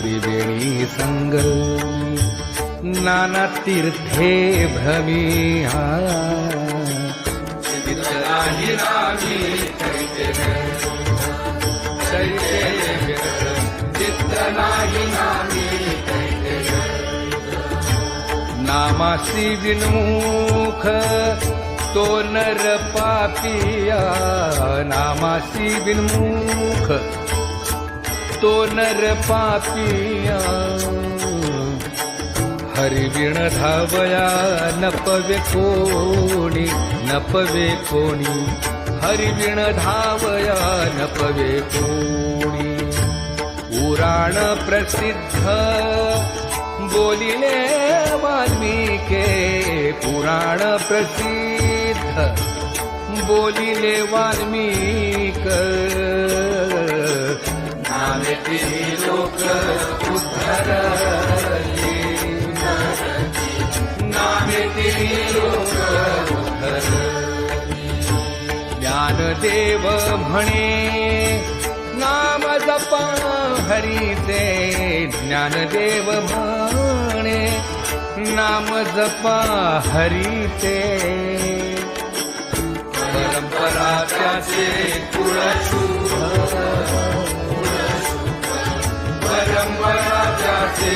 त्रिवेणी संगमी नाना तीर्थे भ्रमिहा चित्तनाही नामी चैते चित्तनाही नामी नामासी विन्मुख तो नर पापिया नामासी विन्मुख तो नर पापिया हरिविण धावया नपवे कोणी हरिविण धावया नपवे कोणी पुराण प्रसिद्ध बोलिले वाल्मीके पुराण प्रसिद्ध बोलिले वाल्मीक नामे तिन्ही लोक उद्धरले नामे तिन्ही लोक उद्धरले ज्ञानदेव म्हणे नाम जपा हरीचे ज्ञानदेव म्हणे नाम जपा हरीचे परंपरा त्याचे कुळशुभ परंपरा त्याचे